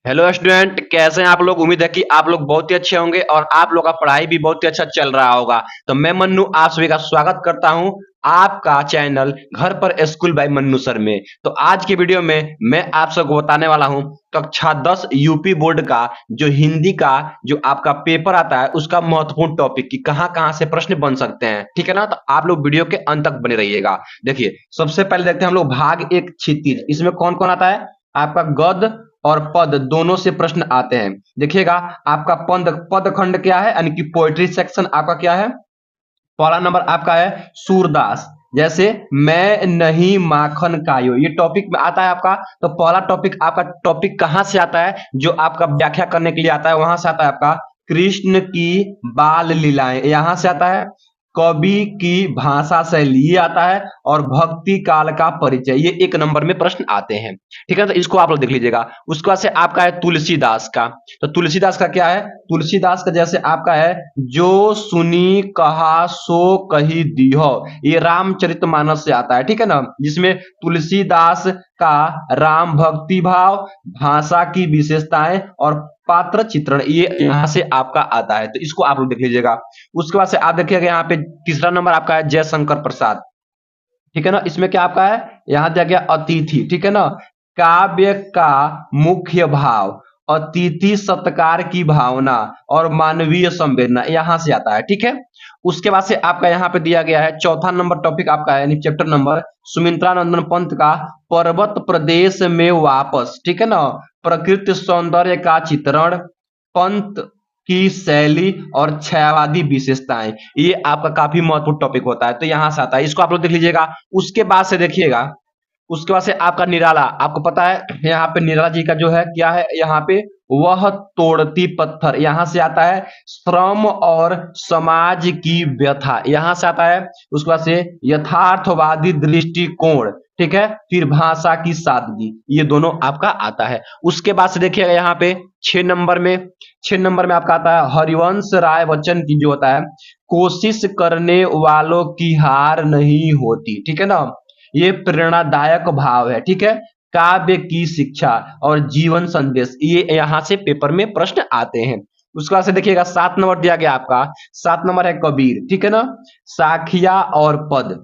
Hello student, कैसे हैं आप लोग। उम्मीद है कि आप लोग बहुत ही अच्छे होंगे और आप लोग का पढ़ाई भी बहुत ही अच्छा चल रहा होगा। तो मैं मन्नू आप सभी का स्वागत करता हूं आपका चैनल घर पर स्कूल बाय मन्नू सर में। तो आज की वीडियो में मैं आप सबको बताने वाला हूं कक्षा 10 यूपी बोर्ड का जो हिंदी का जो आपका पेपर आता है उसका महत्वपूर्ण टॉपिक कि कहां-कहां से प्रश्न बन सकते हैं। ठीक है ना। तो आप लोग वीडियो के अंत तक बने रहिएगा। देखिए, सबसे पहले देखते हैं हम लोग भाग 1 क्षितिज। इसमें कौन-कौन आता है। आपका गद्य और पद दोनों से प्रश्न आते हैं। देखिएगा, आपका पद खंड क्या है, यानी कि पोएट्री सेक्शन आपका क्या है। पहला नंबर आपका है सूरदास। जैसे मैं नहीं माखन कायो, ये टॉपिक में आता है आपका। तो पहला टॉपिक आपका टॉपिक कहां से आता है, जो आपका व्याख्या करने के लिए आता है, वहां से आता है आपका कृष्ण की बाल लीलाएं, यहां से आता है कवि की भाषा शैली, ये आता है और भक्ति काल का परिचय, ये 1 नंबर में प्रश्न आते हैं। ठीक है, तो इसको आप लोग देख लीजिएगा। उसके बाद से आपका है तुलसीदास का। तो तुलसीदास का क्या है, तुलसीदास का जैसे आपका है जो सुनी कहा सो कही दीहो, ये रामचरितमानस से आता है। ठीक है ना, जिसमें तुलसीदास का राम भक्ति भाव, भाषा की विशेषताएं और पात्र चित्रण, ये यहाँ से आपका आता है। तो इसको आप लोग देख लीजिएगा। उसके बाद से आप देखिएगा यहाँ पे तीसरा नंबर आपका है जयशंकर प्रसाद। ठीक है ना, इसमें क्या आपका है, यहाँ दिया गया अतिथि। ठीक है ना, काव्य का मुख्य भाव, अतिथि सत्कार की भावना और मानवीय संवेदना, यहां से आता है। ठीक है, उसके बाद से आपका यहाँ पे दिया गया है चौथा नंबर टॉपिक आपका है, यानी चैप्टर नंबर सुमित्रा नंदन पंत का पर्वत प्रदेश में वापस। ठीक है ना, प्रकृति सौंदर्य का चित्रण, पंत की शैली और छायावादी विशेषताएं, ये आपका काफी महत्वपूर्ण टॉपिक होता है। तो यहां से आता है, इसको आप लोग देख लीजिएगा। उसके बाद से देखिएगा, उसके बाद से आपका निराला, आपको पता है यहाँ पे निराला जी का जो है क्या है, यहाँ पे वह तोड़ती पत्थर, यहां से आता है श्रम और समाज की व्यथा, यहां से आता है। उसके बाद से यथार्थवादी दृष्टिकोण, ठीक है, फिर भाषा की सादगी, ये दोनों आपका आता है। उसके बाद से देखिएगा यहाँ पे 6 नंबर में आपका आता है हरिवंश राय बच्चन की, जो होता है कोशिश करने वालों की हार नहीं होती। ठीक है ना, ये प्रेरणादायक भाव है। ठीक है, काव्य की शिक्षा और जीवन संदेश, ये यहां से पेपर में प्रश्न आते हैं। उसके बाद से देखिएगा 7 नंबर दिया गया आपका, 7 नंबर है कबीर। ठीक है ना, साखिया और पद,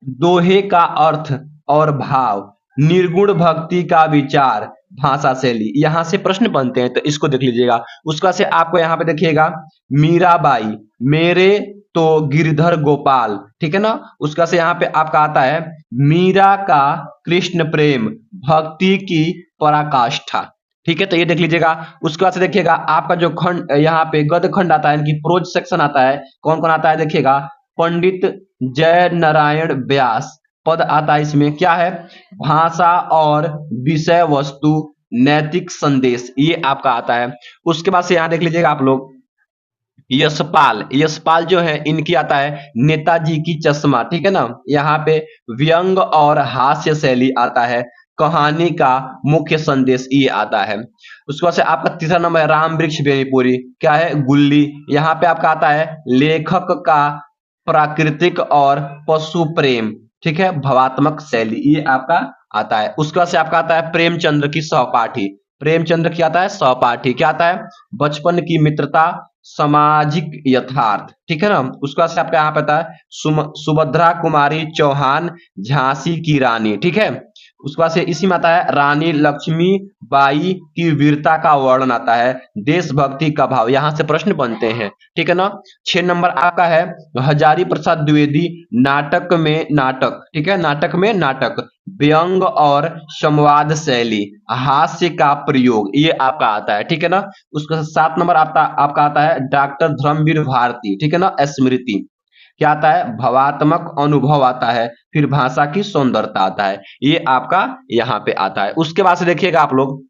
दोहे का अर्थ और भाव, निर्गुण भक्ति का विचार, भाषा शैली, यहां से प्रश्न बनते हैं। तो इसको देख लीजिएगा। उसके बाद से आपको यहाँ पे देखिएगा मीराबाई, मेरे तो गिरधर गोपाल। ठीक है ना, उसका से यहाँ पे आपका आता है मीरा का कृष्ण प्रेम, भक्ति की पराकाष्ठा। ठीक है, तो ये देख लीजिएगा। उसके बाद से देखिएगा आपका जो खंड यहाँ पे गद्य खंड आता है, इनकी प्रोज सेक्शन आता है, कौन कौन आता है देखिएगा। पंडित जय नारायण व्यास, पद आता है इसमें क्या है, भाषा और विषय वस्तु, नैतिक संदेश, ये आपका आता है। उसके बाद से यहाँ देख लीजिएगा आप लोग यशपाल, यशपाल जो है इनकी आता है नेताजी की चश्मा। ठीक है ना, यहाँ पे व्यंग और हास्य शैली आता है, कहानी का मुख्य संदेश ये आता है। उसके बाद से आपका तीसरा नंबर है राम वृक्ष बेनीपुरी, क्या है गुल्ली, यहाँ पे आपका आता है लेखक का प्राकृतिक और पशु प्रेम, ठीक है, भावात्मक शैली, ये आपका आता है। उसके बाद से आपका आता है प्रेमचंद्र की सहपाठी, प्रेमचंद्र की आता है सहपाठी, क्या आता है बचपन की मित्रता, सामाजिक यथार्थ। ठीक है ना, उसके बाद से आपका यहाँ पे आता है सुभद्रा कुमारी चौहान, झांसी की रानी। ठीक है, उसके बाद से इसी में आता है रानी लक्ष्मी बाई की वीरता का वर्णन आता है, देशभक्ति का भाव, यहां से प्रश्न बनते हैं। ठीक है ना, 6 नंबर आपका है हजारी प्रसाद द्विवेदी, नाटक में नाटक। ठीक है, नाटक में नाटक, व्यंग और संवाद शैली, हास्य का प्रयोग, ये आपका आता है। ठीक है ना, उसका 7 नंबर आपका आता है डॉक्टर धर्मवीर भारती। ठीक है ना, स्मृति, क्या आता है भावात्मक अनुभव आता है, फिर भाषा की सौंदर्यता आता है, ये आपका यहाँ पे आता है। उसके बाद से देखिएगा आप लोग,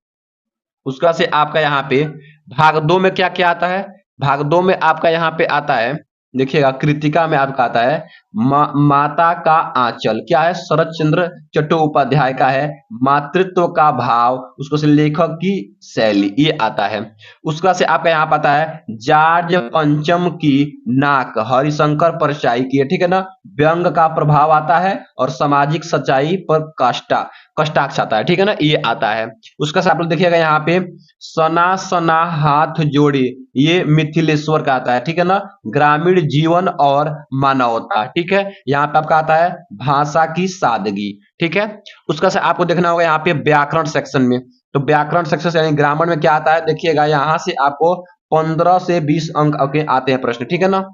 उसके बाद से आपका यहाँ पे भाग 2 में क्या क्या आता है। भाग 2 में आपका यहाँ पे आता है, देखिएगा कृतिका में आपका आता है माता का आंचल, क्या है शरद चंद्र चट्टोपाध्याय का है, मातृत्व का भाव, उसको से लेखक की शैली, ये आता है। उसका से आपका यहाँ पता है जार्ज पंचम की नाक, हरिशंकर परशाई की है। ठीक है ना, व्यंग का प्रभाव आता है और सामाजिक सच्चाई पर कष्टाक्ष आता है। ठीक है ना, ये आता है। उसका से आप लोग देखिएगा यहाँ पे सना सना हाथ जोड़े, ये मिथिलेश्वर का आता है, ठीक है ना। ग्रामीण जीवन और मानवता, ठीक है। यहाँ पे आपका आता है भाषा की सादगी, ठीक है। उसका से आपको देखना होगा यहाँ पे व्याकरण सेक्शन में। तो व्याकरण सेक्शन से यानी ग्रामर में क्या आता है, देखिएगा यहाँ से आपको 15 से 20 अंक के आते हैं प्रश्न, ठीक है ना।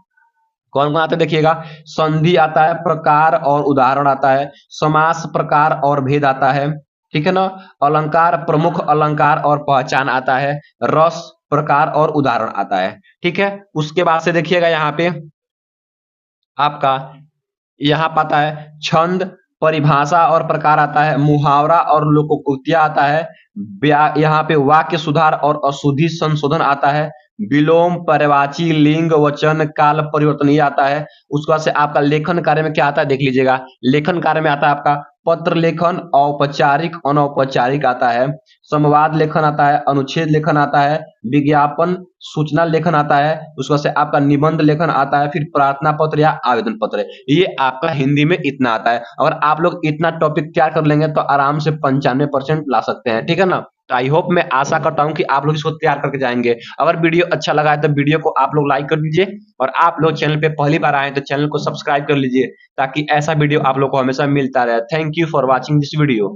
कौन कौन आता है देखिएगा, संधि आता है, प्रकार और उदाहरण आता है, समास प्रकार और भेद आता है, ठीक है ना। अलंकार, प्रमुख अलंकार और पहचान आता है, रस प्रकार और उदाहरण आता है, ठीक है। उसके बाद से देखिएगा यहाँ पे आपका यहाँ पाता है छंद, परिभाषा और प्रकार आता है, मुहावरा और लोकोक्तियां आता है, यहाँ पे वाक्य सुधार और अशुद्धि संशोधन आता है, विलोम, पर्यायवाची, लिंग, वचन, काल परिवर्तनीय आता है। उसके बाद से आपका लेखन कार्य में क्या आता है देख लीजिएगा। लेखन कार्य में आता है आपका पत्र लेखन, औपचारिक अनौपचारिक आता है, संवाद लेखन आता है, अनुच्छेद लेखन आता है, विज्ञापन सूचना लेखन आता है, उसके बाद से आपका निबंध लेखन आता है, फिर प्रार्थना पत्र या आवेदन पत्र। ये आपका हिंदी में इतना आता है। अगर आप लोग इतना टॉपिक तैयार कर लेंगे तो आराम से 95% ला सकते हैं, ठीक है ना। तो आई होप, मैं आशा करता हूं कि आप लोग इसको तैयार करके जाएंगे। अगर वीडियो अच्छा लगा है तो वीडियो को आप लोग लाइक कर दीजिए, और आप लोग चैनल पे पहली बार आए तो चैनल को सब्सक्राइब कर लीजिए, ताकि ऐसा वीडियो आप लोग को हमेशा मिलता रहे। Thank you for watching this video.